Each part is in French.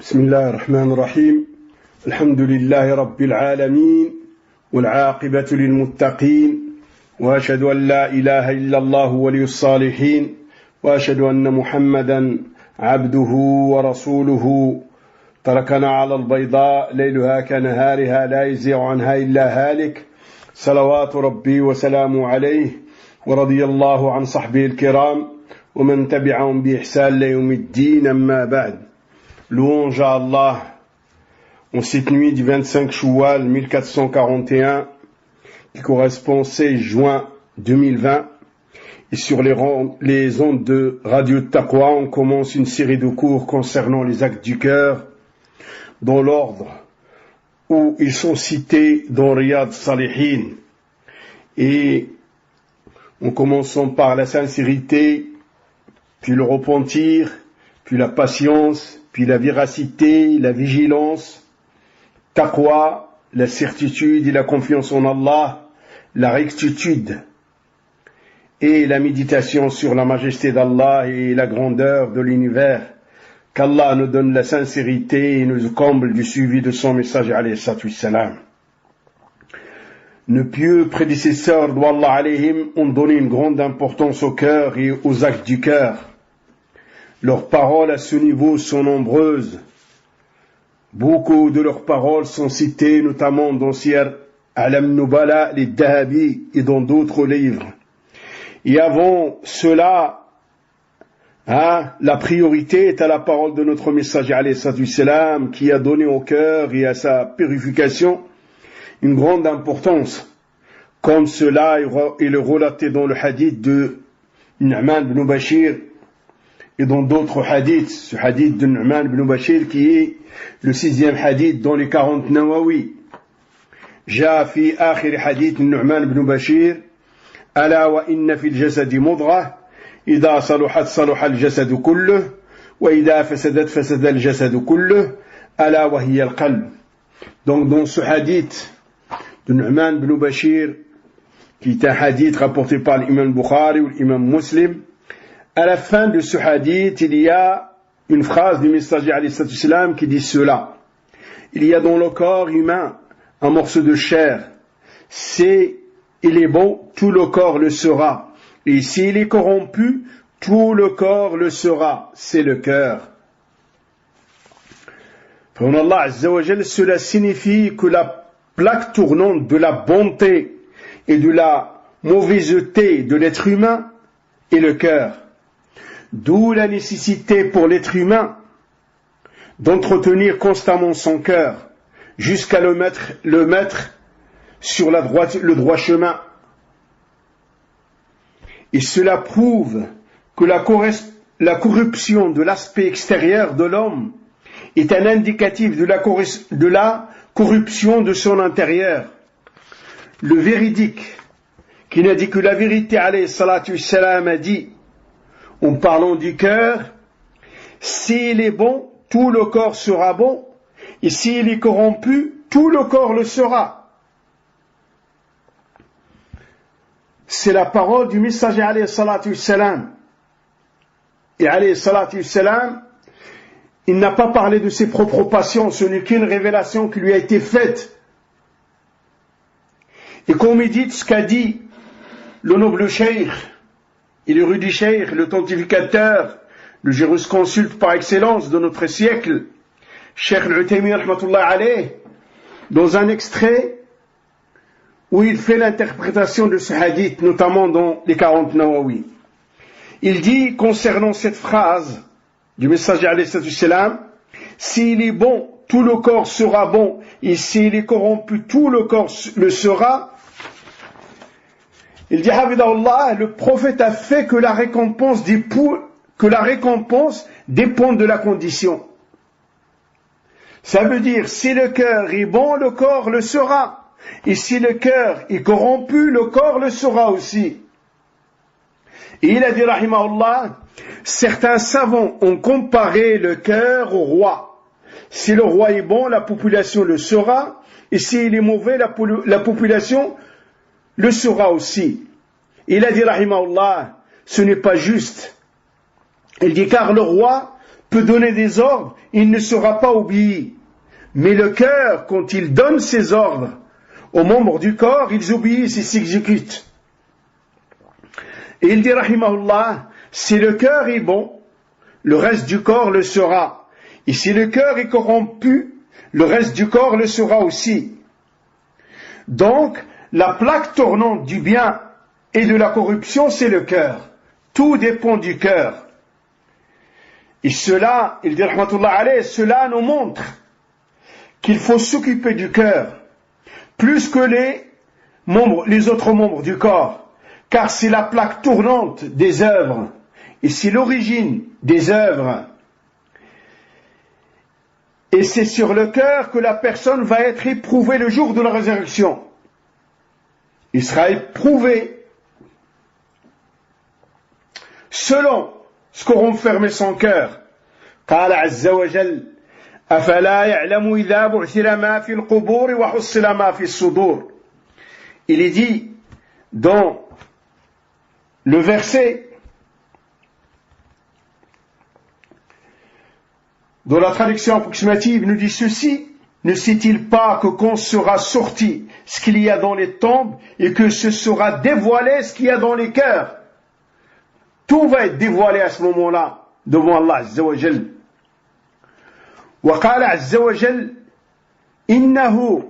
بسم الله الرحمن الرحيم الحمد لله رب العالمين والعاقبة للمتقين وأشهد أن لا إله إلا الله ولي الصالحين وأشهد أن محمدا عبده ورسوله تركنا على البيضاء ليلها كنهارها لا يزيغ عنها إلا هالك صلوات ربي وسلامه عليه ورضي الله عن صحبه الكرام ومن تبعهم بإحسان ليوم الدين أما بعد. Louange à Allah en cette nuit du 25 Choual 1441 qui correspond au 16 juin 2020 et sur les ondes de Radio Taqwa on commence une série de cours concernant les actes du cœur dans l'ordre où ils sont cités dans Riyad Salihin et en commençant par la sincérité puis le repentir puis la patience puis la véracité, la vigilance, taqwa, la certitude et la confiance en Allah, la rectitude et la méditation sur la majesté d'Allah et la grandeur de l'univers. Qu'Allah nous donne la sincérité et nous comble du suivi de son message alayhi salatu wassalam. Nos pieux prédécesseurs d'Allah alayhim ont donné une grande importance au cœur et aux actes du cœur. Leurs paroles à ce niveau sont nombreuses. Beaucoup de leurs paroles sont citées, notamment dans Siyar Alam Nubala, les Dahabi et dans d'autres livres. Et avant cela, la priorité est à la parole de notre messager alayhi salatu wassalam qui a donné au cœur et à sa purification une grande importance. Comme cela est relaté dans le hadith de Nu'man ibn Bashir et dans d'autres hadiths, ce hadith de Nu'man ibn Bashir qui est le 6e hadith dans les 40 Nawawi. جاء في آخر حديث النعمان بن بشير ألا وإن في الجسد مضغة إذا صلحت صلح الجسد كله وإذا فسدت فسد الجسد كله ألا وهي القلب. Donc dans ce hadith de Nu'man ibn Bashir qui est un hadith rapporté par l'imam Bukhari ou l'imam Muslim, à la fin de ce hadith, il y a une phrase du messager alayhi salatu wassalam qui dit cela. Il y a dans le corps humain un morceau de chair. S'il est bon, tout le corps le sera. Et s'il est corrompu, tout le corps le sera. C'est le cœur. Pour Allah Azza wa Jal, cela signifie que la plaque tournante de la bonté et de la mauvaiseté de l'être humain est le cœur. D'où la nécessité pour l'être humain d'entretenir constamment son cœur jusqu'à le mettre sur le droit chemin. Et cela prouve que la corruption de l'aspect extérieur de l'homme est un indicatif de la corruption de son intérieur. Le véridique, qui n'a dit que la vérité alayhi salatu wassalam a dit en parlant du cœur, s'il est bon, tout le corps sera bon, et s'il est corrompu, tout le corps le sera. C'est la parole du messager alayhi salatu wassalam. Et alayhi salatu wassalam, il n'a pas parlé de ses propres passions, ce n'est qu'une révélation qui lui a été faite. Et qu'on médite ce qu'a dit le noble cheikh, et l'érudit cheikh, le pontificateur, le jurisconsulte par excellence de notre siècle, Cheikh Al-Uthaymin rahmatullah alayh, dans un extrait où il fait l'interprétation de ce hadith, notamment dans les 40 Nawawi. Il dit concernant cette phrase du messager alayhi salatu wassalam, s'il est bon, tout le corps sera bon, et s'il est corrompu, tout le corps le sera. Il dit, Hafidahullah, le prophète a fait que la récompense dépend de la condition. Ça veut dire, si le cœur est bon, le corps le sera. Et si le cœur est corrompu, le corps le sera aussi. Et il a dit, rahimahullah, certains savants ont comparé le cœur au roi. Si le roi est bon, la population le sera. Et s'il est mauvais, la population le sera aussi. Il a dit, rahimahullah, ce n'est pas juste. Il dit, car le roi peut donner des ordres, il ne sera pas obéi. Mais le cœur, quand il donne ses ordres aux membres du corps, ils obéissent et s'exécutent. Et il dit, rahimahullah, si le cœur est bon, le reste du corps le sera. Et si le cœur est corrompu, le reste du corps le sera aussi. Donc, la plaque tournante du bien et de la corruption, c'est le cœur. Tout dépend du cœur. Et cela, il dit, rahmatullah alayh, cela nous montre qu'il faut s'occuper du cœur plus que les autres membres du corps, car c'est la plaque tournante des œuvres et c'est l'origine des œuvres. Et c'est sur le cœur que la personne va être éprouvée le jour de la résurrection. Il sera éprouvé selon ce qu'aura renfermé son cœur. قال عز وجل أفلا يعلم إذا بعثر ما في القبور وحصل ما في الصدور. Il est dit dans le verset, dont la traduction approximative nous dit ceci: ne sait-il pas que quand sera sorti ce qu'il y a dans les tombes et que ce sera dévoilé ce qu'il y a dans les cœurs? Tout va être dévoilé à ce moment-là devant Allah Azza wa Jal. وقال عز وجل إنه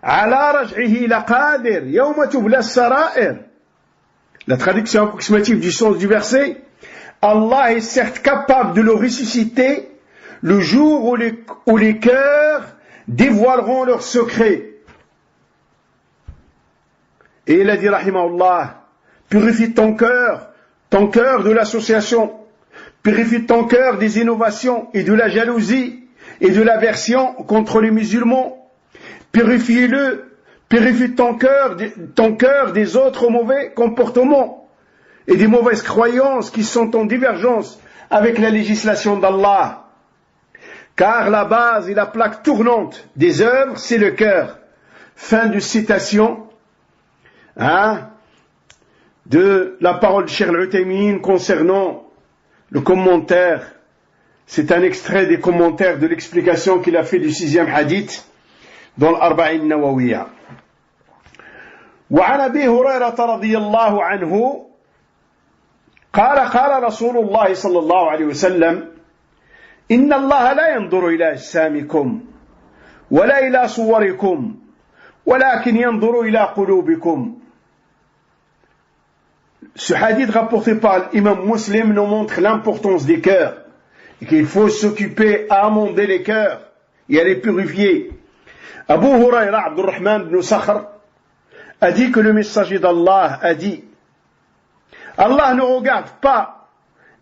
على رجعه لقادر يوم تبلى السرائر. La traduction approximative du sens du verset: Allah est certes capable de le ressusciter le jour où les cœurs dévoileront leurs secrets. Et il a dit, rahimahullah, purifie ton cœur de l'association, purifie ton cœur des innovations et de la jalousie et de l'aversion contre les musulmans. Purifie ton cœur des autres mauvais comportements et des mauvaises croyances qui sont en divergence avec la législation d'Allah. Car la base et la plaque tournante des œuvres, c'est le cœur. Fin de citation de la parole de Cheikh Al-Uthaymin concernant le commentaire. C'est un extrait des commentaires de l'explication qu'il a fait du 6e hadith dans l'Arba'in Nawawiyya. وعن أبي هريرة رضي الله عنه قال رسول الله صلى الله عليه وسلم إن الله لا ينظر إلى أجسامكم ولا إلى صوركم ولكن ينظر إلى قلوبكم. Ce hadith rapporté par l'imam Muslim nous montre l'importance des cœurs et qu'il faut s'occuper à amender les cœurs et à les purifier. Abu Hurayra Abdurrahman ibn Sakhr a dit que le messager d'Allah a dit: Allah ne regarde pas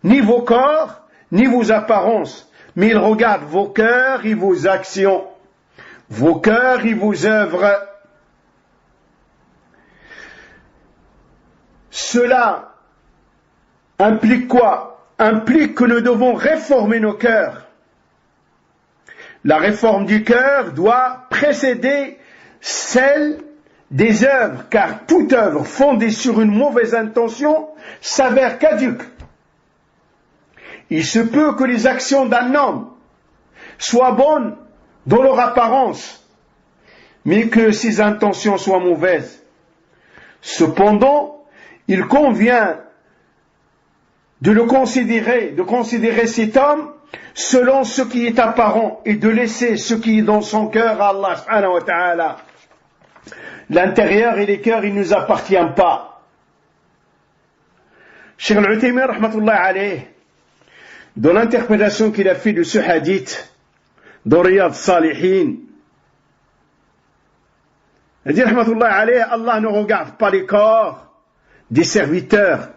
ni vos corps ni vos apparences, mais il regarde vos cœurs et vos actions, vos cœurs et vos œuvres. Cela implique quoi? Implique que nous devons réformer nos cœurs. La réforme du cœur doit précéder celle des œuvres, car toute œuvre fondée sur une mauvaise intention s'avère caduque. Il se peut que les actions d'un homme soient bonnes dans leur apparence, mais que ses intentions soient mauvaises. Cependant, il convient de considérer cet homme selon ce qui est apparent et de laisser ce qui est dans son cœur à Allah subhanahu wa ta'ala. L'intérieur et les cœurs, il ne nous appartient pas. Cheikh Al-Uthaymin, rahmatullah alayh, dans l'interprétation qu'il a fait de ce hadith dans Riyad Salihin, il dit, rahmatullah alayh, Allah ne regarde pas les corps des serviteurs.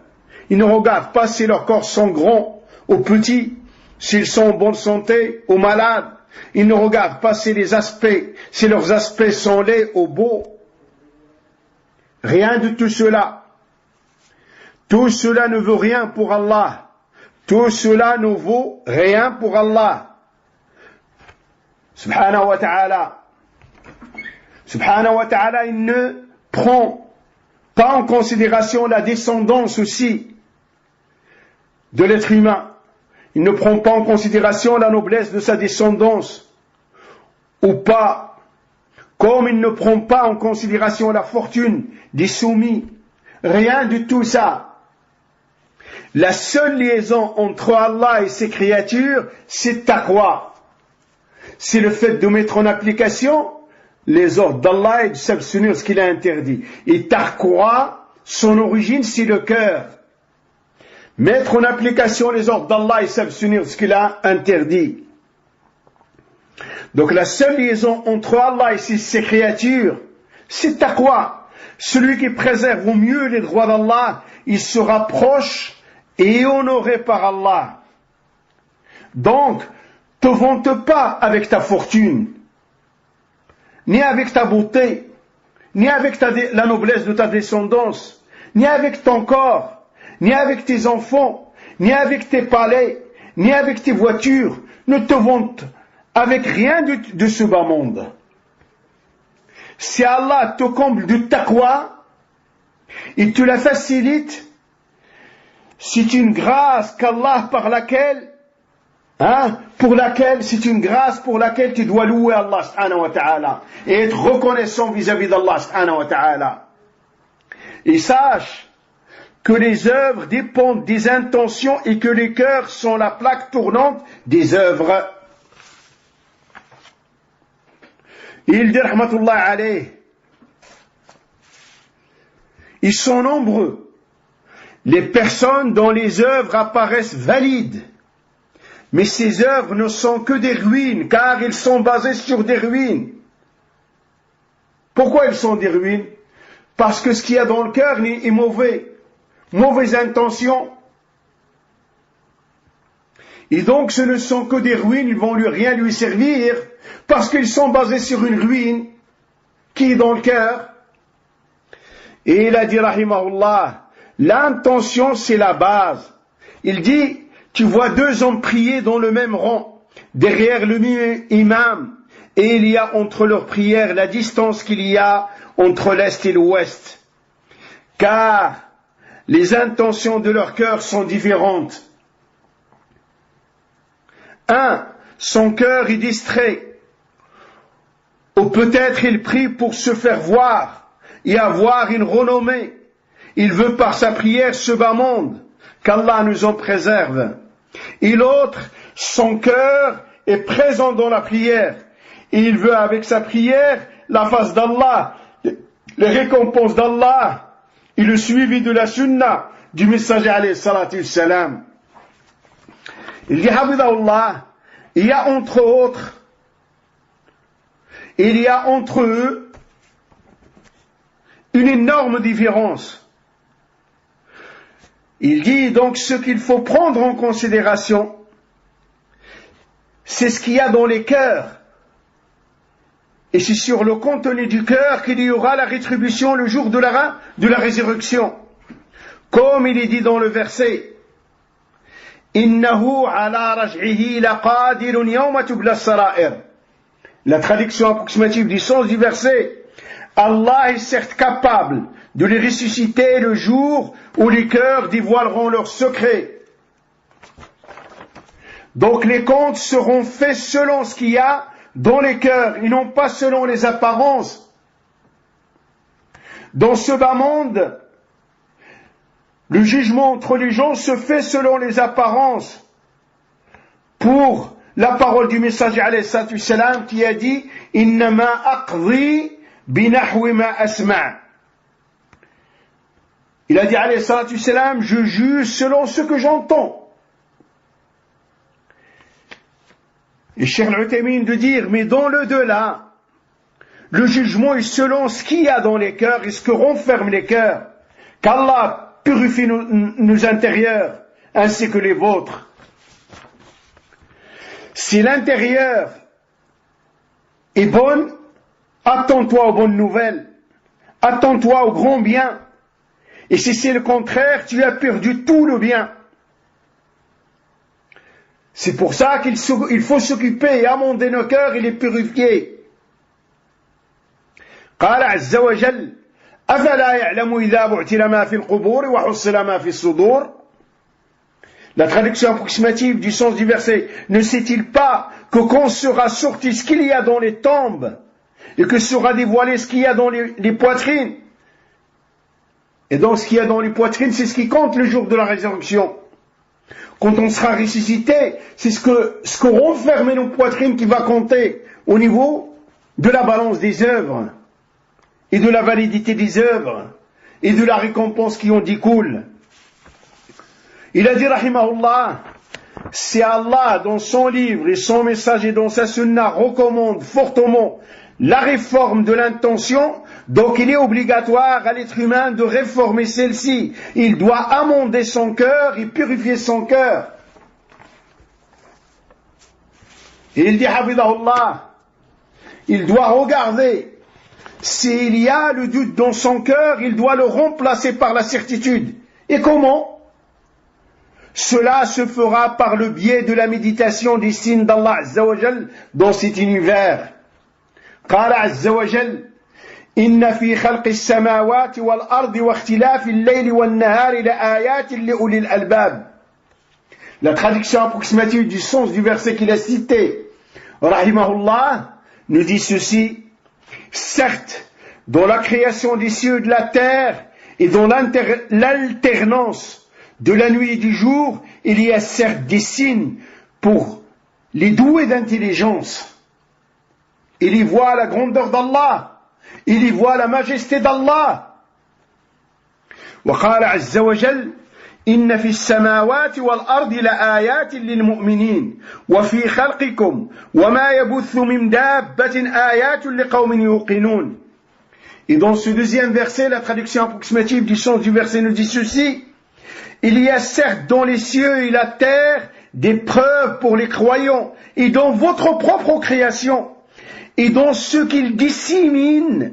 Il ne regarde pas si leurs corps sont grands ou petits, s'ils sont en bonne santé ou malades. Il ne regarde pas si leurs aspects sont laids ou beaux. Rien de tout cela. Tout cela ne vaut rien pour Allah. Tout cela ne vaut rien pour Allah. Subhanahu wa ta'ala. Subhanahu wa ta'ala, il ne prend pas en considération la descendance aussi de l'être humain. il ne prend pas en considération la noblesse de sa descendance, ou pas, comme il ne prend pas en considération la fortune des soumis, rien de tout ça. La seule liaison entre Allah et ses créatures, c'est taqwa. C'est le fait de mettre en application les ordres d'Allah et de s'abstenir de ce qu'il a interdit. Et taqwa, son origine, c'est le cœur. Mettre en application les ordres d'Allah et s'abstenir de ce qu'il a interdit. Donc la seule liaison entre Allah et ses créatures, c'est taqwa. Celui qui préserve au mieux les droits d'Allah, il se rapproche et est honoré par Allah. Donc, te vante pas avec ta fortune, ni avec ta beauté, ni avec la noblesse de ta descendance, ni avec ton corps, ni avec tes enfants, ni avec tes palais, ni avec tes voitures. Ne te vante avec rien de ce bas monde. Si Allah te comble de taqwa, il te la facilite, c'est une grâce qu'Allah c'est une grâce pour laquelle tu dois louer Allah subhanahu wa ta'ala et être reconnaissant vis-à-vis d'Allah subhanahu wa ta'ala. Et sache que les œuvres dépendent des intentions et que les cœurs sont la plaque tournante des œuvres. Il dit rahmatullah alayh, ils sont nombreux les personnes dont les œuvres apparaissent valides, mais ces œuvres ne sont que des ruines, car ils sont basés sur des ruines. Pourquoi ils sont des ruines? Parce que ce qu'il y a dans le cœur est mauvais, mauvaise intention. Et donc ce ne sont que des ruines, ils vont rien lui servir, parce qu'ils sont basés sur une ruine qui est dans le cœur. Et il a dit rahimahullah, l'intention c'est la base. Il dit, tu vois deux hommes prier dans le même rang, derrière le même imam, et il y a entre leurs prières la distance qu'il y a entre l'Est et l'Ouest. Car les intentions de leur cœur sont différentes. Un, son cœur est distrait, ou peut-être il prie pour se faire voir et avoir une renommée. Il veut par sa prière ce bas monde, qu'Allah nous en préserve. Et l'autre, son cœur est présent dans la prière. Et il veut avec sa prière la face d'Allah, les récompenses d'Allah et le suivi de la sunna du messager alayhi salatu wassalam. Il dit Habibullah, il y a entre eux une énorme différence. Il dit donc ce qu'il faut prendre en considération, c'est ce qu'il y a dans les cœurs. Et c'est sur le contenu du cœur qu'il y aura la rétribution le jour de la résurrection. Comme il est dit dans le verset, Innahu ala raj'ihi laqadirun yawma tubla as-sara'ir. La traduction approximative du sens du verset, Allah est certes capable de les ressusciter le jour où les cœurs dévoileront leurs secrets. Donc les comptes seront faits selon ce qu'il y a dans les cœurs, et non pas selon les apparences. Dans ce bas monde, le jugement entre les gens se fait selon les apparences. Pour la parole du messager alayhi salatu wassalam qui a dit « Innama aqdi binahwi ma asma'. Il a dit alayhi salatu wassalam, je juge selon ce que j'entends. Et Cheikh Al-Uthaymin de dire, mais dans le delà, le jugement est selon ce qu'il y a dans les cœurs et ce que renferment les cœurs. Qu'Allah purifie nos intérieurs ainsi que les vôtres. Si l'intérieur est bon, attends-toi aux bonnes nouvelles, attends-toi au grand bien. Et si c'est le contraire, tu as perdu tout le bien. C'est pour ça qu'il faut s'occuper et amender nos cœurs et les purifier. قال عز وجل أفلا يعلم إذا بعثر ما في القبور وحصل ما في الصدور. La traduction approximative du sens du verset, ne sait-il pas que quand sera sorti ce qu'il y a dans les tombes et que sera dévoilé ce qu'il y a dans les poitrines, et donc ce qu'il y a dans les poitrines, c'est ce qui compte le jour de la résurrection. Quand on sera ressuscité, c'est ce que renferme nos poitrines qui va compter au niveau de la balance des œuvres et de la validité des œuvres et de la récompense qui en découle. Il a dit, rahimahullah, si Allah, dans son livre et son message et dans sa sunna, recommande fortement la réforme de l'intention, donc il est obligatoire à l'être humain de réformer celle-ci. Il doit amender son cœur et purifier son cœur. Et il dit, hafidahullah, il doit regarder s'il y a le doute dans son cœur, il doit le remplacer par la certitude. Et comment? Cela se fera par le biais de la méditation des signes d'Allah Azza wa Jal dans cet univers. قال عز وجل إن في خلق السماوات والأرض واختلاف الليل والنهار لآيات لأولي الألباب. La traduction approximative du sens du verset qu'il a cité, rahimahullah, nous dit ceci: certes, dans la création des cieux et de la terre et dans l'alternance de la nuit et du jour, il y a certes des signes pour les doués d'intelligence. Il y voit la grandeur d'Allah, il y voit la majesté d'Allah. وقال عز وجل إن في السماوات والأرض لآيات للمؤمنين وفي خلقكم وما يبث من دابة آيات لقوم يوقنون. Et dans ce deuxième verset, la traduction approximative du sens du verset nous dit ceci: il y a certes dans les cieux et la terre des preuves pour les croyants et dans votre propre création et dans ce qu'ils disséminent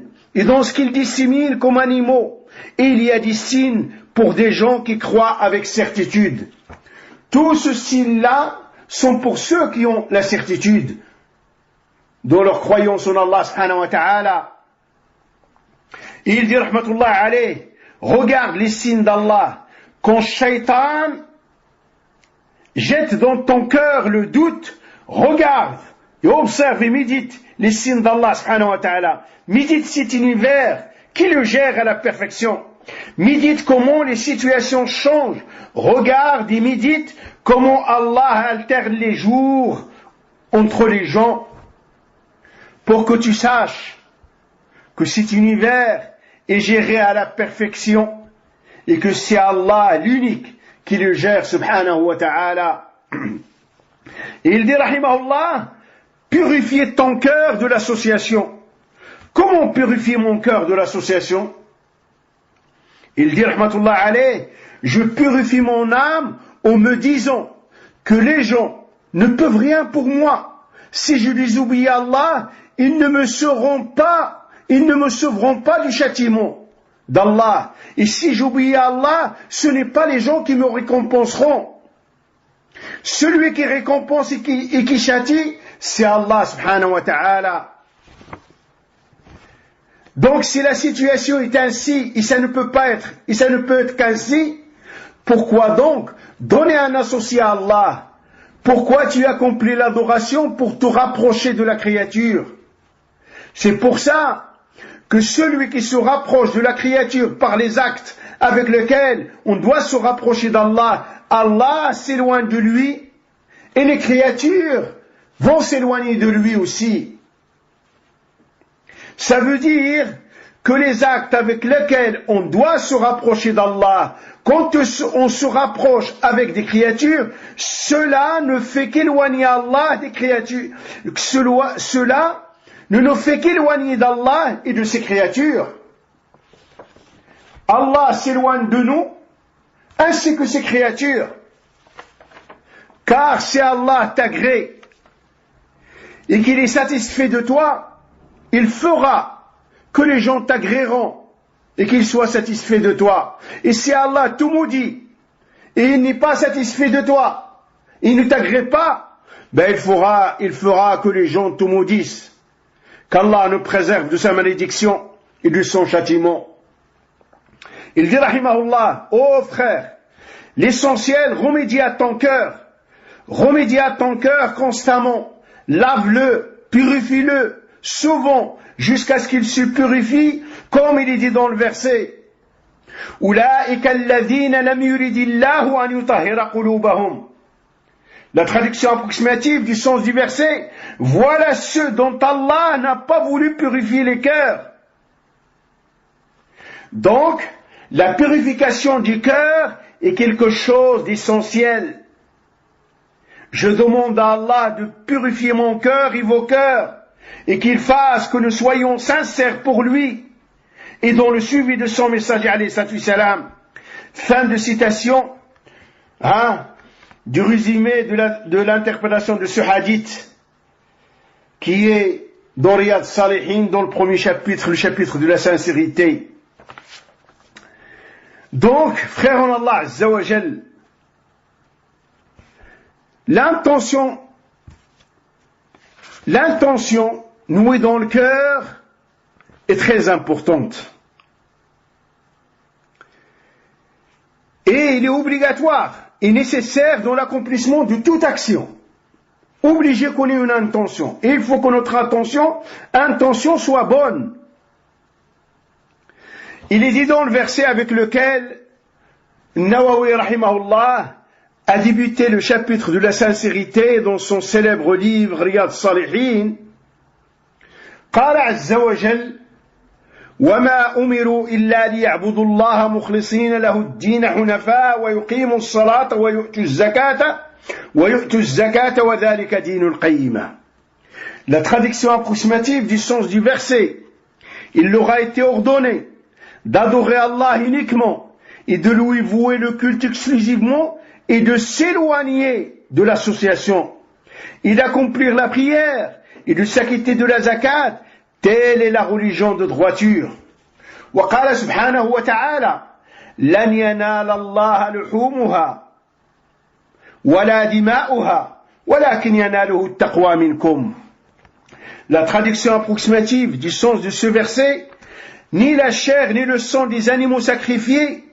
comme animaux, et il y a des signes pour des gens qui croient avec certitude. Tous ces signes-là sont pour ceux qui ont la certitude dans leur croyance en Allah subhanahu wa ta'ala. Et il dit, rahmatullah alayh, regarde les signes d'Allah. Quand Shaitan jette dans ton cœur le doute, regarde et observe et médite les signes d'Allah subhanahu wa ta'ala. Médite cet univers qui le gère à la perfection. Médite comment les situations changent. Regarde et médite comment Allah alterne les jours entre les gens pour que tu saches que cet univers est géré à la perfection et que c'est Allah l'unique qui le gère subhanahu wa ta'ala. Et il dit, rahimahullah, purifier ton cœur de l'association. Comment purifier mon cœur de l'association? Il dit, rahmatullah alayh, je purifie mon âme en me disant que les gens ne peuvent rien pour moi. Si je désobéis à Allah, ils ne me sauveront pas du châtiment d'Allah. Et si j'obéis à Allah, ce n'est pas les gens qui me récompenseront. Celui qui récompense et qui châtie, c'est Allah subhanahu wa ta'ala. Donc si la situation est ainsi, et ça ne peut être qu'ainsi, pourquoi donc donner un associé à Allah? Pourquoi tu accomplis l'adoration pour te rapprocher de la créature? C'est pour ça que celui qui se rapproche de la créature par les actes avec lesquels on doit se rapprocher d'Allah, Allah s'éloigne de lui et les créatures vont s'éloigner de lui aussi. Ça veut dire que les actes avec lesquels on doit se rapprocher d'Allah, quand on se rapproche avec des créatures, cela ne fait qu'éloigner Allah des créatures. Cela ne nous fait qu'éloigner d'Allah et de ses créatures. Allah s'éloigne de nous, ainsi que ses créatures. Car si Allah t'agrée et qu'il est satisfait de toi, il fera que les gens t'agréeront et qu'ils soient satisfaits de toi. Et si Allah te maudit et il n'est pas satisfait de toi, il ne t'agrée pas, ben il fera que les gens te maudissent. Qu'Allah nous préserve de sa malédiction et de son châtiment. Il dit, rahimahullah, ô frère, L'essentiel, remédie à ton cœur. Remédie à ton cœur constamment. Lave-le, purifie-le, souvent, jusqu'à ce qu'il se purifie, comme il est dit dans le verset. Ulaika alladhina lam yuridillahu an yutahhira qulubahum. La traduction approximative du sens du verset, voilà ceux dont Allah n'a pas voulu purifier les cœurs. Donc, la purification du cœur est quelque chose d'essentiel. Je demande à Allah de purifier mon cœur et vos cœurs, et qu'il fasse que nous soyons sincères pour lui, et dans le suivi de son messager, alayhi salam. Fin de citation, du résumé de l'interprétation de ce hadith, qui est dans Riyad Salihin, dans le premier chapitre, le chapitre de la sincérité. Donc, frère en Allah, Azza wa Jal, l'intention nouée dans le cœur est très importante. Et il est obligatoire et nécessaire dans l'accomplissement de toute action. Obligé qu'on ait une intention. Et il faut que notre intention soit bonne. Il est dit dans le verset avec lequel Nawawi rahimahullah a débuté le chapitre de la sincérité dans son célèbre livre Riyad Salihin. قال عز وجل وما أمروا إلا ليعبدوا الله مخلصين له الدين حنفاء ويقيموا الصلاة ويؤتوا الزكاة وذلك دين القيمة. La traduction approximative du sens du verset, il leur a été ordonné d'adorer Allah uniquement et de lui vouer le culte exclusivement et de s'éloigner de l'association et d'accomplir la prière et de s'acquitter de la zakat. Telle est la religion de droiture. وقال سبحانه وتعالى لن ينال الله لحومها ولا دماؤها ولكن يناله التقوى منكم. La traduction approximative du sens de ce verset, ni la chair ni le sang des animaux sacrifiés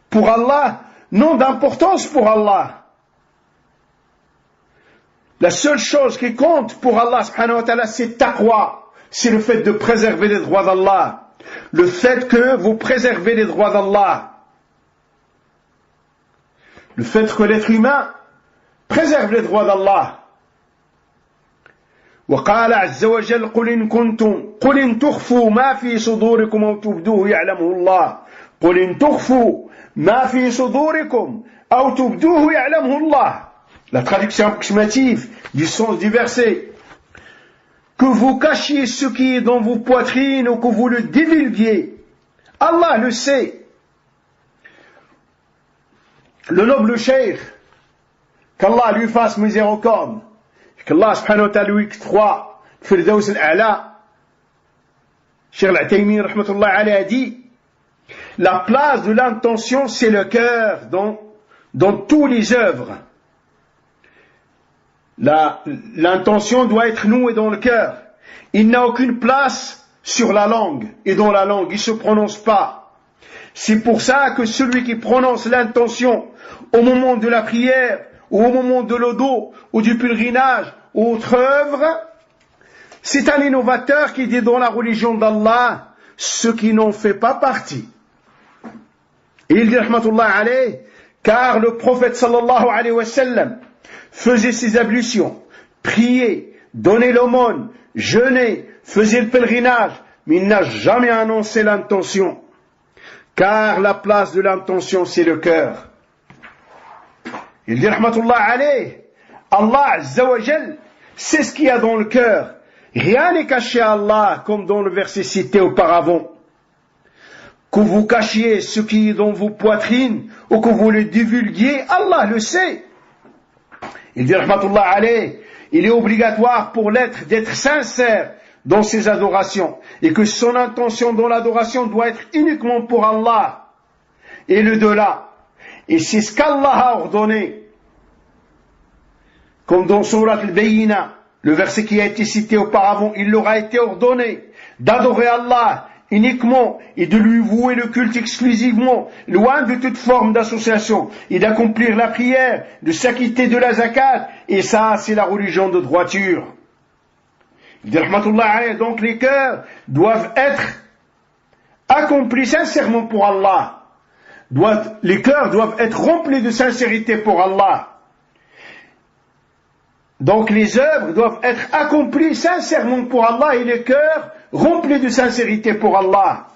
pour Allah n'ont d'importance pour Allah. La seule chose qui compte pour Allah subhanahu wa ta'ala, c'est taqwa. C'est le fait de préserver les droits d'Allah. Le fait que vous préservez les droits d'Allah. Le fait que l'être humain préserve les droits d'Allah. وقال عز وجل قل إن تخفوا ما في صدوركم أو تبدوه يعلمه الله قل إن تخفوا ما في صدوركم أو تبدوه يعلمه الله. La traduction approximative du sens du verset. Que vous cachiez ce qui est dans vos poitrines ou que vous le divulguiez, Allah le sait. Le noble cheikh, qu'Allah lui fasse miséricorde, qu'Allah subhanahu wa ta'ala lui octroie Firdaus al-A'la, Cheikh al-Uthaymeen rahmatullah alayhi a dit, la place de l'intention c'est le cœur dans toutes les œuvres. L'intention doit être nouée dans le cœur. Il n'a aucune place sur la langue. Et dans la langue, il ne se prononce pas. C'est pour ça que celui qui prononce l'intention au moment de la prière, ou au moment de l'odo, ou du pèlerinage, ou autre œuvre, c'est un innovateur qui dit dans la religion d'Allah ce qui n'en fait pas partie. Et il dit, rahmatullah alayh, car le prophète sallallahu alayhi wa sallam faisait ses ablutions, priait, donnait l'aumône, jeûnait, faisait le pèlerinage, mais il n'a jamais annoncé l'intention. Car la place de l'intention, c'est le cœur. Il dit, rahmatullah alayh, Allah azza wa jal, c'est ce qu'il y a dans le cœur. Rien n'est caché à Allah, comme dans le verset cité auparavant. Que vous cachiez ce qui est dans vos poitrines, ou que vous le divulguiez, Allah le sait. Il dit, rahmatullah alayh, il est obligatoire pour l'être d'être sincère dans ses adorations, et que son intention dans l'adoration doit être uniquement pour Allah, et le delà. Et c'est ce qu'Allah a ordonné, comme dans Surat al-Bayyina, le verset qui a été cité auparavant, il leur a été ordonné d'adorer Allah uniquement et de lui vouer le culte exclusivement, loin de toute forme d'association, et d'accomplir la prière, de s'acquitter de la zakat, et ça, c'est la religion de droiture. Il dit, rahmatullah alayhi, donc les cœurs doivent être accomplis sincèrement pour Allah. Les cœurs doivent être remplis de sincérité pour Allah. Donc les œuvres doivent être accomplies sincèrement pour Allah et les cœurs remplis de sincérité pour Allah.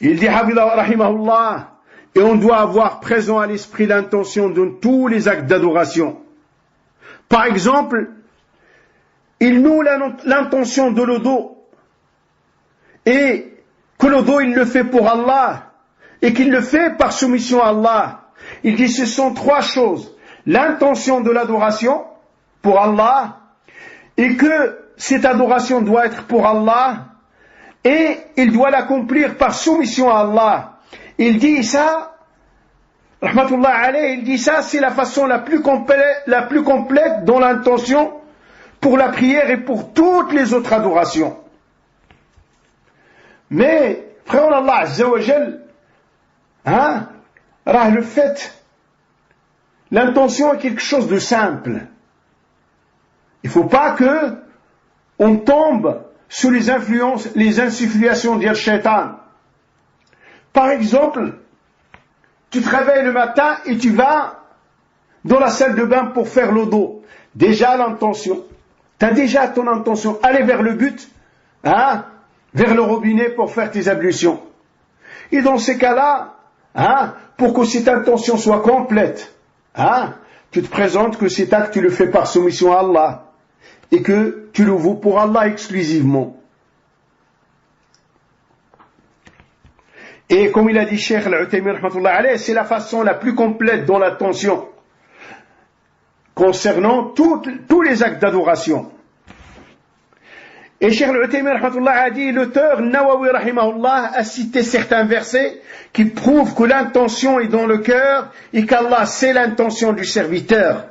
Il dit, rahimahullah, et on doit avoir présent à l'esprit l'intention de tous les actes d'adoration. Par exemple, il noue l'intention de l'odo, et que l'odo il le fait pour Allah, et qu'il le fait par soumission à Allah. Il dit, ce sont trois choses. L'intention de l'adoration pour Allah, et que cette adoration doit être pour Allah, et il doit l'accomplir par soumission à Allah. Il dit ça, rahmatullah alayhi, il dit ça, c'est la façon la plus complète dans l'intention pour la prière et pour toutes les autres adorations. Mais, frère Allah Azza wa Jal, le fait, l'intention est quelque chose de simple. Il ne faut pas que on tombe sous les influences, les insufflations du shaitan. Par exemple, tu te réveilles le matin et tu vas dans la salle de bain pour faire l'odo. Déjà l'intention. Tu as déjà ton intention. Aller vers le but, vers le robinet pour faire tes ablutions. Et dans ces cas-là, pour que cette intention soit complète, tu te présentes que cet acte tu le fais par soumission à Allah et que tu le voues pour Allah exclusivement. Et comme il a dit Cheikh Al-Uthaymin rahmatullah alayhi, c'est la façon la plus complète dans l'attention concernant tous les actes d'adoration. Et Cheikh Al-Uthaymin rahmatullah a dit, l'auteur Nawawi rahimahullah a cité certains versets qui prouvent que l'intention est dans le cœur et qu'Allah sait l'intention du serviteur.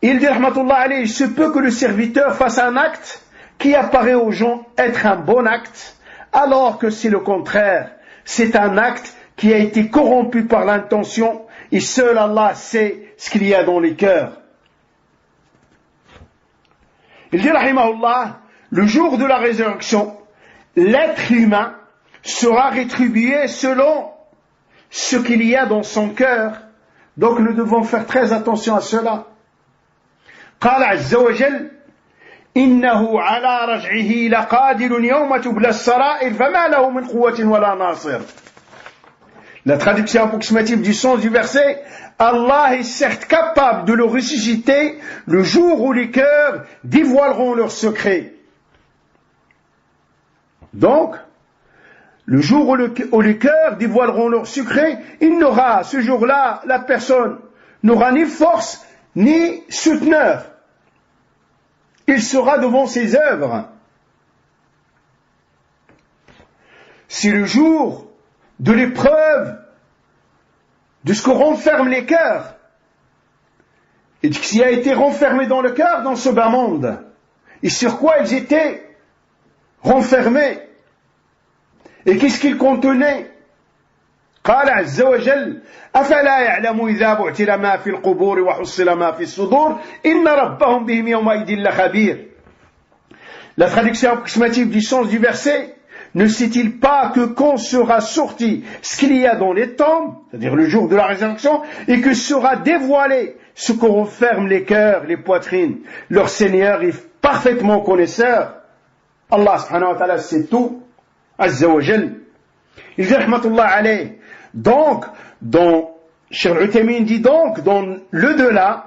Il dit rahmatullah alayhi, il se peut que le serviteur fasse un acte qui apparaît aux gens être un bon acte, alors que c'est le contraire. C'est un acte qui a été corrompu par l'intention et seul Allah sait ce qu'il y a dans les cœurs. Il dit, rahimahullah, le jour de la résurrection, l'être humain sera rétribué selon ce qu'il y a dans son cœur. Donc nous devons faire très attention à cela. قال عز وجل إنه على رجعه لقادر يوم تبلى السرائر فما له من قوة ولا ناصر. La traduction approximative du sens du verset, Allah est certes capable de le ressusciter le jour où les cœurs dévoileront leurs secrets. Donc, le jour où les cœurs dévoileront leurs secrets, il n'aura, ce jour-là, la personne n'aura ni force ni souteneur. Il sera devant ses œuvres. C'est le jour de l'épreuve de ce que renferment les cœurs et de ce qui a été renfermé dans le cœur dans ce bas monde et sur quoi ils étaient renfermés et qu'est-ce qu'ils contenaient. قال عز وجل أفلا يعلم إذا بعثر ما في القبور وحصل ما في الصدور إن ربهم بهم يومئذ لخبير. La traduction approximative du sens du verset, ne sait-il pas que quand sera sorti ce qu'il y a dans les tombes, c'est-à-dire le jour de la résurrection, et que sera dévoilé ce que renferment les cœurs, les poitrines, leur Seigneur est parfaitement connaisseur. Allah subhanahu wa ta'ala sait tout, azza wa jal. Il dit rahmatullah alayh. Donc, Cheikh Al-Uthaymin dit donc, dans le delà,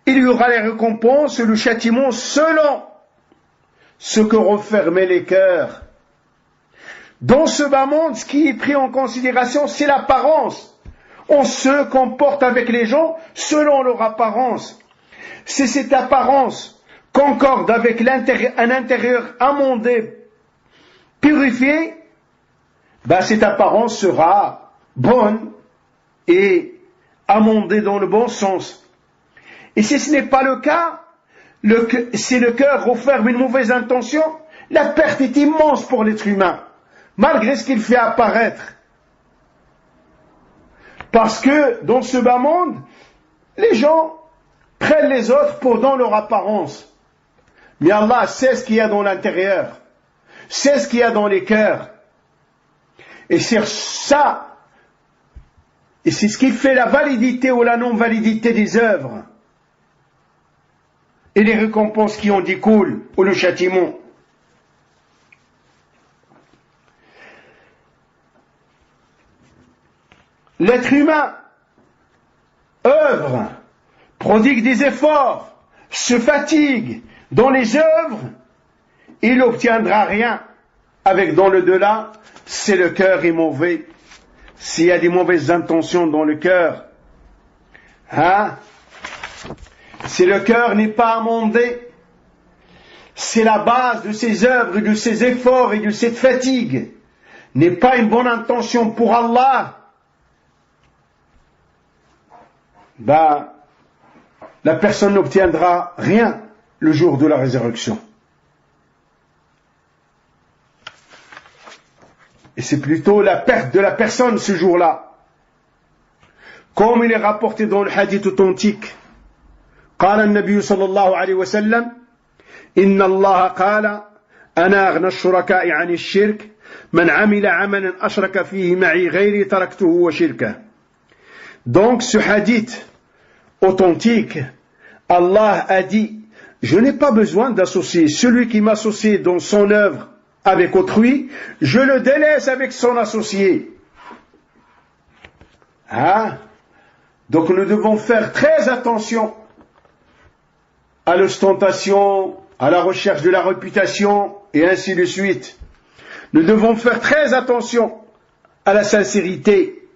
il y aura les récompenses et le châtiment selon ce que renfermaient les cœurs. Dans ce bas monde, ce qui est pris en considération, c'est l'apparence. On se comporte avec les gens selon leur apparence. C'est cette apparence concorde avec un intérieur amondé, purifié, cette apparence sera bonne et amondée dans le bon sens. Et si ce n'est pas le cas, si le cœur referme une mauvaise intention, la perte est immense pour l'être humain, malgré ce qu'il fait apparaître. Parce que dans ce bas monde, les gens prennent les autres pour dans leur apparence. Mais Allah sait ce qu'il y a dans l'intérieur, sait ce qu'il y a dans les cœurs. Et c'est ça, et c'est ce qui fait la validité ou la non-validité des œuvres. Et les récompenses qui en découlent, ou le châtiment. L'être humain œuvre, prodigue des efforts, se fatigue dans les œuvres, il n'obtiendra rien. Avec dans le delà, c'est le cœur est mauvais. S'il y a des mauvaises intentions dans le cœur, si le cœur n'est pas amendé, c'est la base de ses œuvres, de ses efforts et de cette fatigue, n'est pas une bonne intention pour Allah, la personne n'obtiendra rien le jour de la résurrection. Et c'est plutôt la perte de la personne ce jour-là. Comme il est rapporté dans le hadith authentique. قال النبي صلى الله عليه وسلم إن الله قال أنا أغنى الشركاء عن الشرك من عمل عملا أشرك فيه معي غيري تركته وشركه. Donc ce hadith authentique, Allah a dit, je n'ai pas besoin d'associer celui qui m'associe dans son œuvre avec autrui, je le délaisse avec son associé. Donc nous devons faire très attention à l'ostentation, à la recherche de la réputation, et ainsi de suite. Nous devons faire très attention à la sincérité.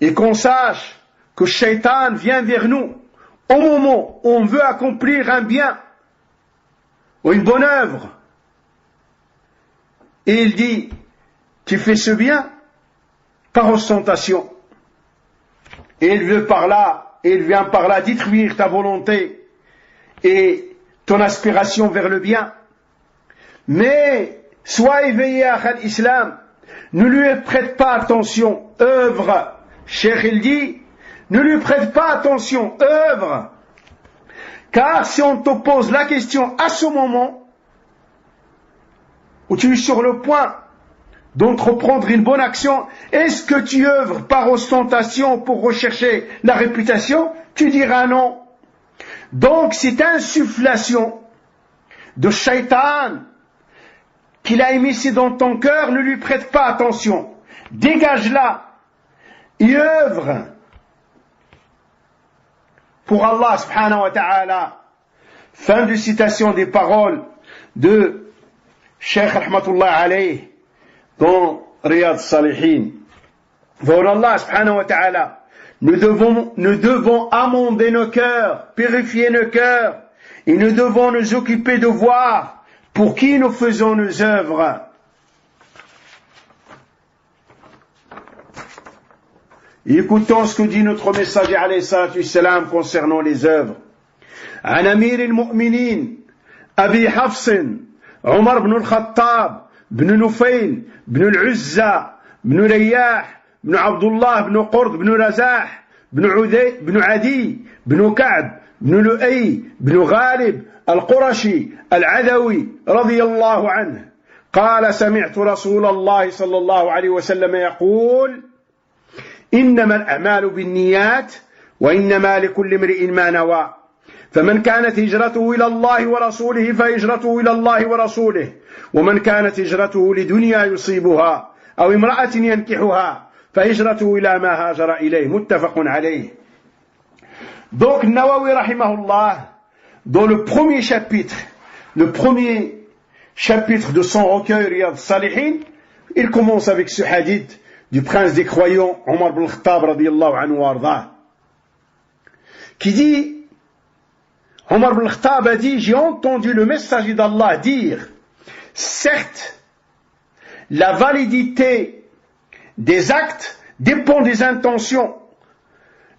Et qu'on sache que Shaitan vient vers nous au moment où on veut accomplir un bien ou une bonne œuvre. Et il dit, tu fais ce bien par ostentation. Et il vient par là détruire ta volonté et ton aspiration vers le bien. Mais sois éveillé à l'islam, ne lui prête pas attention, œuvre. Cheikh il dit, ne lui prête pas attention, œuvre. Car si on te pose la question à ce moment où tu es sur le point d'entreprendre une bonne action, est-ce que tu œuvres par ostentation pour rechercher la réputation? Tu diras non. Donc cette insufflation de Shaitan qu'il a émissé dans ton cœur, ne lui prête pas attention. Dégage-la et œuvre pour Allah subhanahu wa ta'ala. Fin de citation des paroles de Cheikh rahmatullah alayh dans Riyad Salihin. Pour Allah subhanahu wa ta'ala, nous devons amender nos cœurs, purifier nos cœurs, et nous devons nous occuper de voir pour qui nous faisons nos œuvres. Écoutons ce que dit notre messager alayhi salatu wassalam concernant les œuvres. عن أمير المؤمنين أبي حفص عمر بن الخطاب بن نفيل بن العزى بن رياح بن عبد الله بن قرد بن رزاح بن عدي بن كعب بن لؤي بن غالب القرشي العدوي رضي الله عنه قال سمعت رسول الله صلى الله عليه وسلم يقول إنما الأعمال بالنيات وإنما لكل امرئ ما نوى فمن كانت هجرته إلى الله ورسوله فهجرته إلى الله ورسوله ومن كانت هجرته لدنيا يصيبها أو امرأة ينكحها فهجرته إلى ما هاجر إليه متفق عليه. Donc Nawawi rahimahullah, dans le premier chapitre de son recueil Riyad Salihin, il commence avec ce hadith du prince des croyants Omar ibn Khattab radiyallahu anhu warda, qui dit, Omar ibn Khattab a dit, j'ai entendu le messager d'Allah dire, certes, la validité des actes dépend des intentions.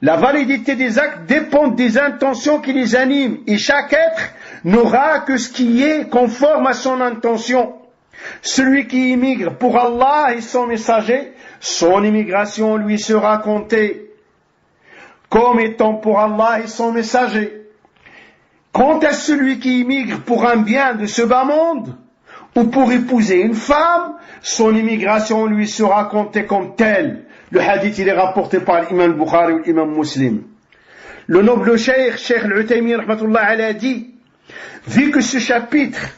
la validité des actes dépend des intentions qui les animent, et chaque être n'aura que ce qui est conforme à son intention. Celui qui immigre pour Allah et son messager, son immigration lui sera comptée comme étant pour Allah et son messager. Quant à celui qui immigre pour un bien de ce bas monde, ou pour épouser une femme, son immigration lui sera comptée comme telle. Le hadith, il est rapporté par l'imam Bukhari ou l'imam Muslim. Le noble cheikh Al-Uthaymin, rahmatullah alayhi, a dit, vu que ce chapitre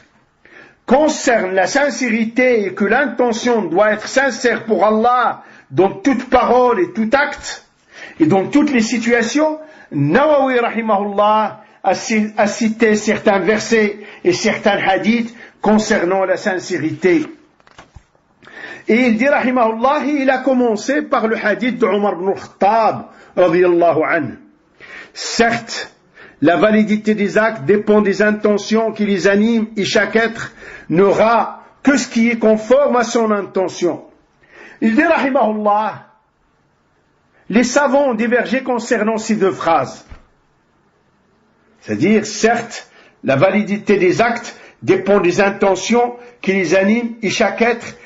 concerne la sincérité et que l'intention doit être sincère pour Allah dans toute parole et tout acte, et dans toutes les situations, Nawawi, rahimahullah, a cité certains versets et certains hadiths concernant la sincérité. Et il dit, rahimahullah, il a commencé par le hadith de Omar ibn al-Khattab, radiyallahu anhu. Certes, la validité des actes dépend des intentions qui les animent et chaque être n'aura que ce qui est conforme à son intention. Il dit, rahimahullah, les savants ont divergé concernant ces deux phrases. C'est-à-dire, certes, la validité des actes dépend des intentions qui les animent et chaque être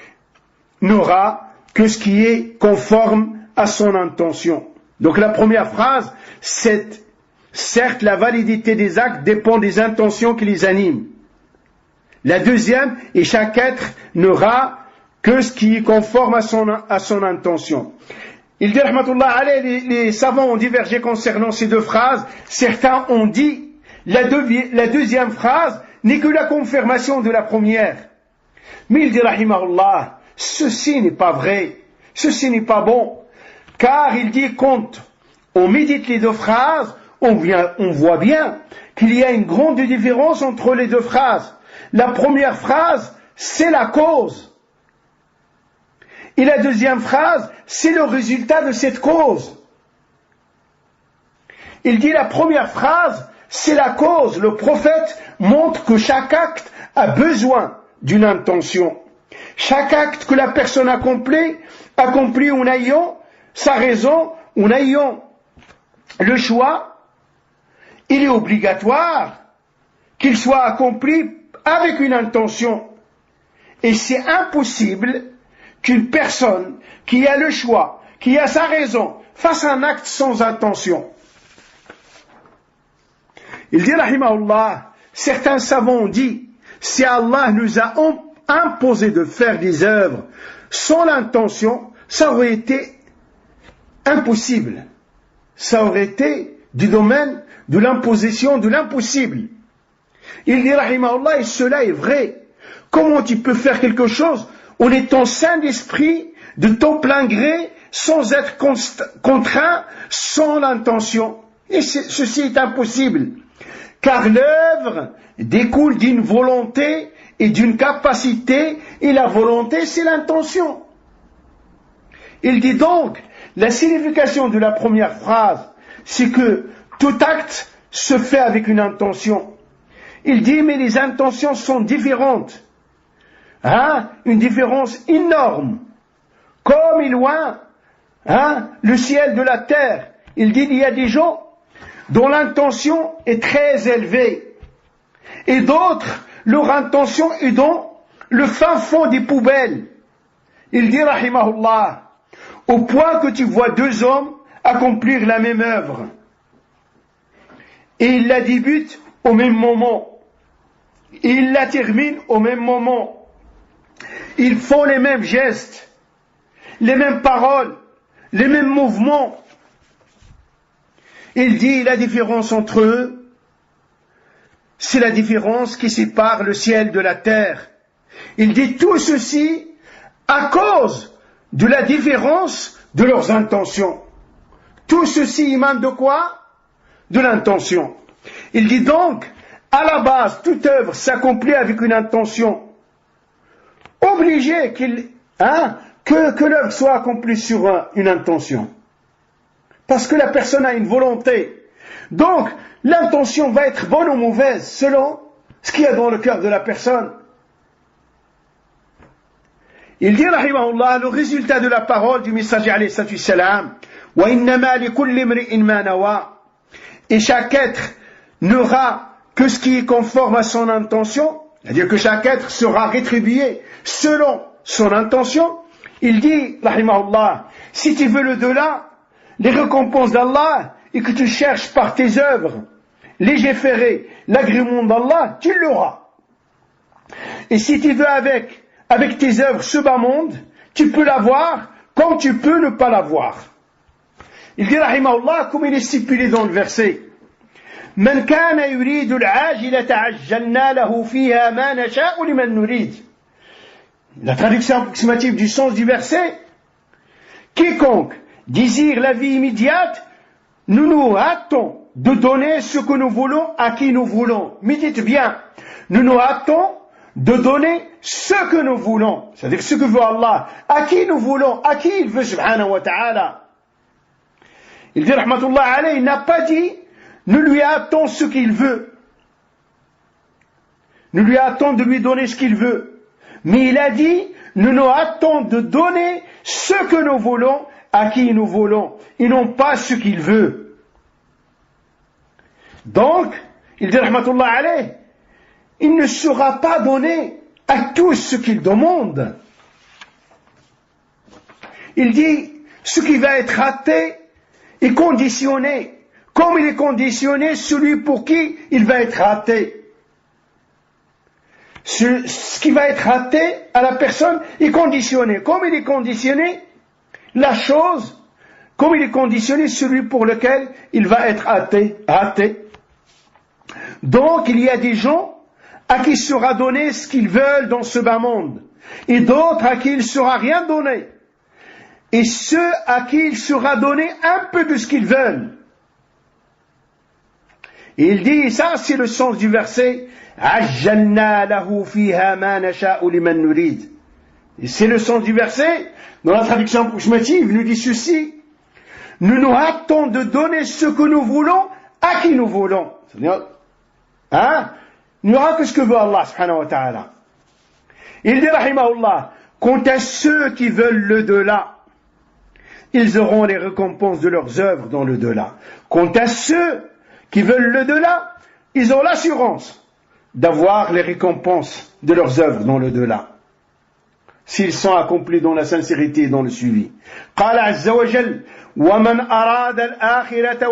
n'aura que ce qui est conforme à son intention. Donc la première phrase, c'est certes, la validité des actes dépend des intentions qui les animent. La deuxième, et chaque être n'aura que ce qui est conforme à son intention. Il dit, rahmatullah alayhi, les savants ont divergé concernant ces deux phrases. Certains ont dit, la deuxième phrase n'est que la confirmation de la première. Mais il dit, rahimahullah, ceci n'est pas vrai, ceci n'est pas bon, car il dit, quand on médite les deux phrases, on voit bien qu'il y a une grande différence entre les deux phrases. La première phrase, c'est la cause. Et la deuxième phrase, c'est le résultat de cette cause. Il dit la première phrase, c'est la cause. Le prophète montre que chaque acte a besoin d'une intention. Chaque acte que la personne accomplit en ayant sa raison, en ayant le choix, il est obligatoire qu'il soit accompli avec une intention. Et c'est impossible qu'une personne qui a le choix, qui a sa raison, fasse un acte sans intention. Il dit, rahimahullah, certains savants ont dit, si Allah nous a imposé de faire des œuvres sans l'intention, ça aurait été impossible. Ça aurait été du domaine de l'imposition de l'impossible. Il dit, rahimahullah, et cela est vrai. Comment tu peux faire quelque chose en étant sain d'esprit, de ton plein gré, sans être contraint, sans l'intention? Et ceci est impossible, car l'œuvre découle d'une volonté et d'une capacité, et la volonté, c'est l'intention. Il dit donc, la signification de la première phrase, c'est que tout acte se fait avec une intention. Il dit, mais les intentions sont différentes. Une différence énorme. Comme est loin le ciel de la terre. Il dit, il y a des gens dont l'intention est très élevée. Et d'autres, leur intention est dans le fin fond des poubelles. Il dit, rahimahullah, au point que tu vois deux hommes accomplir la même œuvre. Et ils la débutent au même moment. Et ils la terminent au même moment. Ils font les mêmes gestes, les mêmes paroles, les mêmes mouvements. Il dit, la différence entre eux, c'est la différence qui sépare le ciel de la terre. Il dit tout ceci à cause de la différence de leurs intentions. Tout ceci émane de quoi? De l'intention. Il dit donc, à la base, toute œuvre s'accomplit avec une intention. Obligé que l'œuvre soit accomplie sur une intention. Parce que la personne a une volonté. Donc, l'intention va être bonne ou mauvaise selon ce qu'il y a dans le cœur de la personne. Il dit, rahimahullah, le résultat de la parole du messager alayhi salatu wassalam, وإنما لكل امرئ ما نوى. Et chaque être n'aura que ce qui est conforme à son intention, c'est-à-dire que chaque être sera rétribué selon son intention. Il dit, rahimahullah, si tu veux l'au-delà, les récompenses d'Allah, et que tu cherches par tes œuvres légiférer l'agrément d'Allah, tu l'auras. Et si tu veux avec tes œuvres ce bas monde, tu peux l'avoir comme tu peux ne pas l'avoir. Il dit, rahimahullah, comme il est stipulé dans le verset, من كان يريد العاجلة عجلنا له فيها ما نشاء لمن نريد. La traduction approximative du sens du verset, quiconque désire la vie immédiate, nous nous hâtons de donner ce que nous voulons à qui nous voulons. Médite bien, nous nous hâtons de donner ce que nous voulons, c'est-à-dire ce que veut Allah, à qui nous voulons, à qui il veut subhanahu wa ta'ala. Il dit, rahmatullah alayhi, il n'a pas dit, nous lui hâtons ce qu'il veut. Nous lui hâtons de lui donner ce qu'il veut. Mais il a dit, nous nous hâtons de donner ce que nous voulons à qui nous voulons, et non pas ce qu'il veut. Donc, il dit, rahmatullah alayhi, il ne sera pas donné à tous ce qu'il demande. Il dit, ce qui va être raté est conditionné, comme il est conditionné celui pour qui il va être raté. Ce qui va être raté à la personne est conditionné, comme il est conditionné la chose, comme il est conditionné celui pour lequel il va être raté. Donc il y a des gens à qui sera donné ce qu'ils veulent dans ce bas monde, et d'autres à qui il ne sera rien donné, et ceux à qui il sera donné un peu de ce qu'ils veulent. Et il dit, ça c'est le sens du verset, عَجَّلْنَا لَهُ فِيهَا مَا نَشَاءُ لِمَنْ نُرِيدُ. Et c'est le sens du verset, dans la traduction approximative, il nous dit ceci, nous nous hâtons de donner ce que nous voulons à qui nous voulons. C'est-à-dire, il n'y aura que ce que veut Allah subhanahu wa ta'ala. Il dit, rahimahullah, quant à ceux qui veulent le delà, ils auront les récompenses de leurs œuvres dans le delà. Quant à ceux qui veulent le delà, ils ont l'assurance d'avoir les récompenses de leurs œuvres dans le delà, s'ils sont accomplis dans la sincérité et dans le suivi. قال عز وجل ومن أراد الآخرة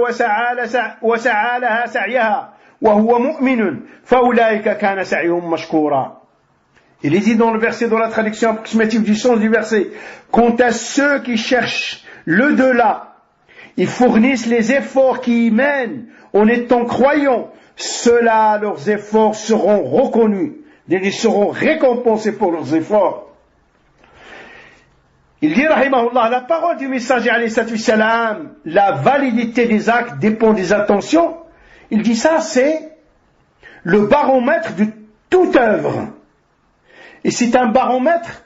وسعى لها سعيها وهو مؤمن فأولئك كان سعيهم مشكورا. Il est dit dans le verset, dans la traduction approximative du sens du verset, quant à ceux qui cherchent le delà, ils fournissent les efforts qui y mènent en étant croyants, ceux-là, leurs efforts seront reconnus, ils seront récompensés pour leurs efforts. Il dit, rahimahullah, la parole du messager, alayhi salatu salam, la validité des actes dépend des intentions. Il dit ça, c'est le baromètre de toute œuvre. Et c'est un baromètre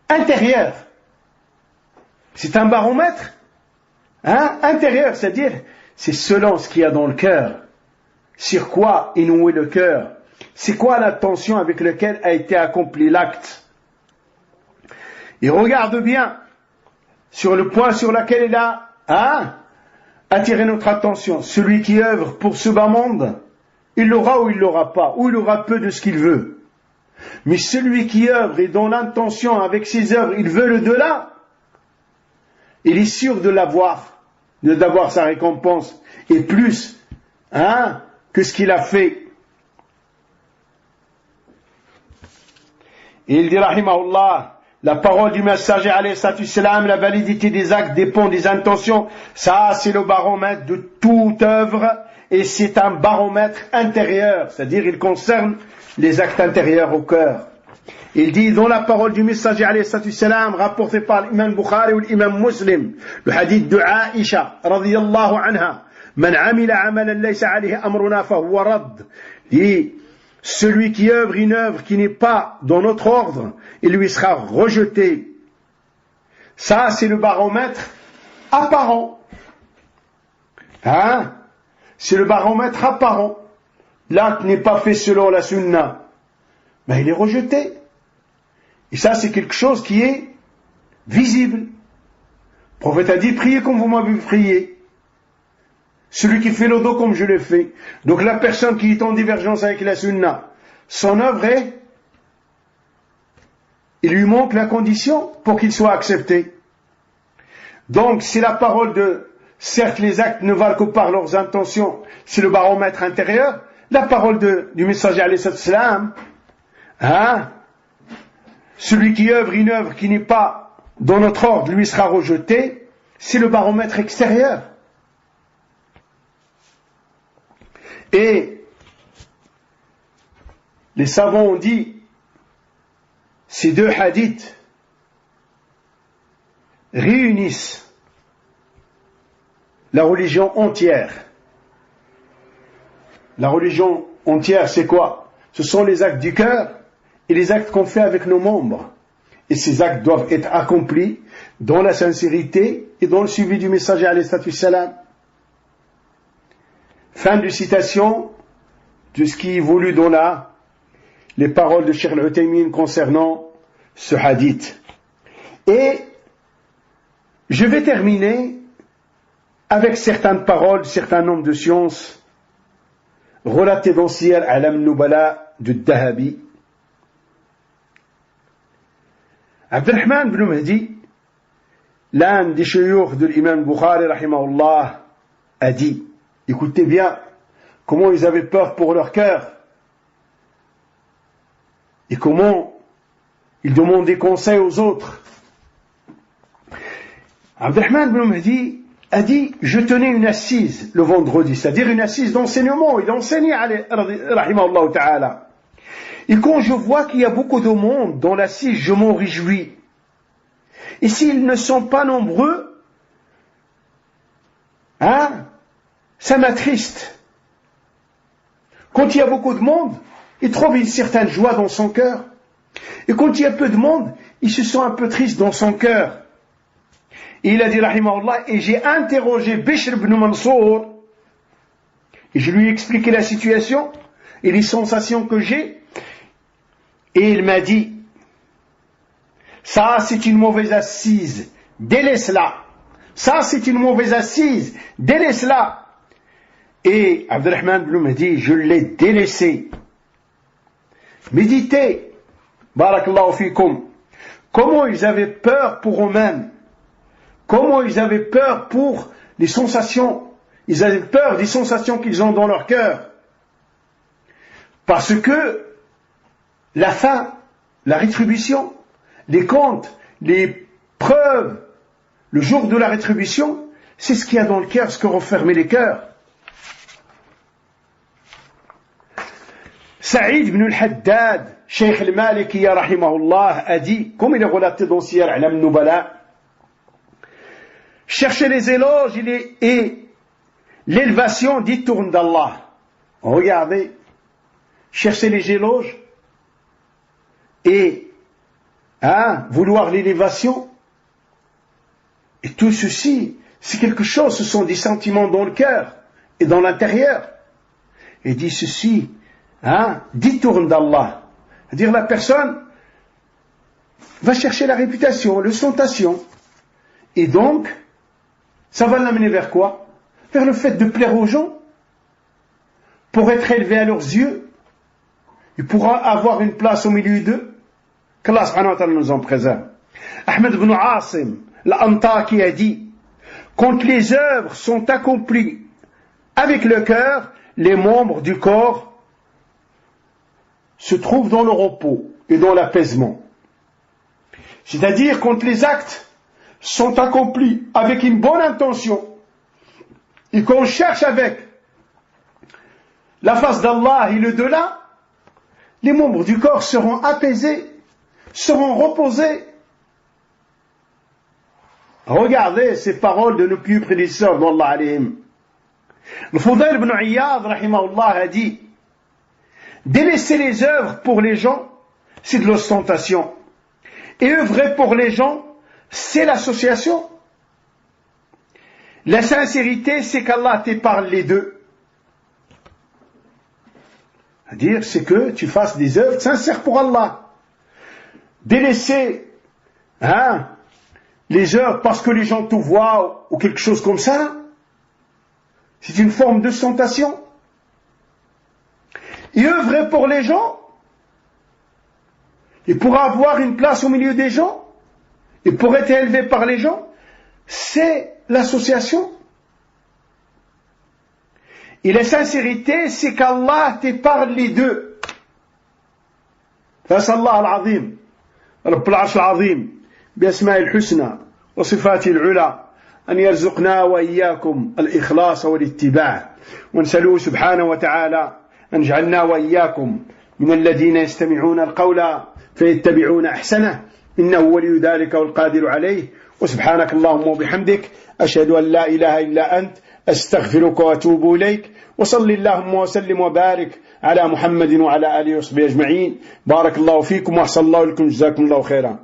intérieur. C'est un baromètre intérieur, c'est-à-dire, c'est selon ce qu'il y a dans le cœur. Sur quoi est noué le cœur? C'est quoi l'intention avec laquelle a été accompli l'acte? Et regarde bien sur le point sur lequel il a attiré notre attention. Celui qui œuvre pour ce bas monde, il l'aura ou il l'aura pas, ou il aura peu de ce qu'il veut. Mais celui qui œuvre et dont l'intention avec ses œuvres, il veut le delà, il est sûr de l'avoir, d'avoir sa récompense, et plus que ce qu'il a fait. Et il dit, rahimahullah, la parole du messager, alayhi salatu salam, la validité des actes dépend des intentions. Ça, c'est le baromètre de toute œuvre, et c'est un baromètre intérieur, c'est-à-dire il concerne les actes intérieurs au cœur. Il dit dans la parole du messager, alayhi salatu salam, rapporté par l'imam Bukhari ou l'imam Muslim, le hadith de Aïcha, radiyallahu anha, man amila amalan laysa alayhi amruna fahuwa radd. Et celui qui œuvre une œuvre qui n'est pas dans notre ordre, il lui sera rejeté. Ça, c'est le baromètre apparent. C'est le baromètre apparent. L'acte n'est pas fait selon la sunna, mais il est rejeté. Et ça, c'est quelque chose qui est visible. Le prophète a dit, priez comme vous m'avez prié. Celui qui fait le dos comme je l'ai fait. Donc la personne qui est en divergence avec la sunna, son œuvre est, il lui manque la condition pour qu'il soit accepté. Donc c'est la parole de, certes les actes ne valent que par leurs intentions, c'est le baromètre intérieur, la parole du messager alayhi salam, celui qui œuvre une œuvre qui n'est pas dans notre ordre, lui sera rejeté, c'est le baromètre extérieur. Et les savants ont dit, ces deux hadiths réunissent la religion entière. La religion entière, c'est quoi? Ce sont les actes du cœur et les actes qu'on fait avec nos membres. Et ces actes doivent être accomplis dans la sincérité et dans le suivi du messager alayhi salam. Fin de citation de ce qui est voulu dans les paroles de Cheikh Al-Uthaymin concernant ce hadith. Et je vais terminer avec certaines paroles, certains nombres de sciences relatées dans Siyar A'lam Nubala du Dahabi. Abdurrahman ibn Mahdi, l'un des chouyoukh de l'imam Bukhari, rahimahullah, a dit, écoutez bien comment ils avaient peur pour leur cœur et comment ils demandaient conseil aux autres. Abdurrahman ibn Mahdi a dit, je tenais une assise le vendredi, c'est-à-dire une assise d'enseignement, il enseignait, rahimahullah ta'ala. Et quand je vois qu'il y a beaucoup de monde dans l'assise, je m'en réjouis. Et s'ils ne sont pas nombreux, ça m'attriste. Quand il y a beaucoup de monde, il trouve une certaine joie dans son cœur. Et quand il y a peu de monde, il se sent un peu triste dans son cœur. Et il a dit, rahimahullah, et j'ai interrogé Bishr ibn Mansour, et je lui ai expliqué la situation et les sensations que j'ai, et il m'a dit, ça c'est une mauvaise assise, délaisse-la. Ça c'est une mauvaise assise, délaisse-la. Et Abdurrahman ibn Mahdi, je l'ai délaissé. Méditez, barakallahu fikum, comment ils avaient peur pour eux-mêmes, comment ils avaient peur pour les sensations, ils avaient peur des sensations qu'ils ont dans leur cœur. Parce que la fin, la rétribution, les comptes, les preuves, le jour de la rétribution, c'est ce qu'il y a dans le cœur, ce que referment les cœurs. Saïd ibn al-Haddad, Cheikh al-Maliki, rahimahullah, a dit, comme il est relaté dans Siyar A'lam Nubala, chercher les éloges et l'élévation détourne d'Allah. Regardez, chercher les éloges et vouloir l'élévation, et tout ceci, c'est quelque chose, ce sont des sentiments dans le cœur et dans l'intérieur. Et dit ceci, détourne d'Allah. C'est-à-dire la personne va chercher la réputation, l'ostentation. Et donc, ça va l'amener vers quoi? Vers le fait de plaire aux gens, pour être élevé à leurs yeux. Il pourra avoir une place au milieu d'eux. Qu'Allah subhanahu wa ta'ala nous en préserve. Ahmed ibn Asim, l'Antaki a dit, quand les œuvres sont accomplies avec le cœur, les membres du corps se trouvent dans le repos et dans l'apaisement. C'est-à-dire quand les actes sont accomplis avec une bonne intention et qu'on cherche avec la face d'Allah et le delà, les membres du corps seront apaisés, seront reposés. Regardez ces paroles de nos pieux prédécesseurs d'Allah alayhim. Le Fudayl ibn Iyad rahimahullah a dit, délaisser les œuvres pour les gens, c'est de l'ostentation. Et œuvrer pour les gens, c'est l'association. La sincérité, c'est qu'Allah t'épargne les deux. C'est-à-dire, c'est que tu fasses des œuvres sincères pour Allah. Délaisser les œuvres parce que les gens te voient ou quelque chose comme ça, c'est une forme d'ostentation. Et œuvrer pour les gens, et pour avoir une place au milieu des gens, et pour être élevé par les gens, c'est l'association. Et la sincérité, c'est qu'Allah t'épargne les deux. فأسأل الله العظيم رب العرش العظيم بأسماء الحسنى وصفاته العلى أن يرزقنا وإياكم الإخلاص والاتباع، ونسأله سبحانه وتعالى أن يجعلنا وإياكم من الذين يستمعون القول فيتبعون أحسنه، إنه ولي ذلك والقادر عليه. وسبحانك اللهم وبحمدك أشهد أن لا إله إلا أنت أستغفرك وأتوب إليك. وصل اللهم وسلم وبارك على محمد وعلى آله وصحبه أجمعين. بارك الله فيكم وأحسن الله لكم، جزاكم الله خيرا.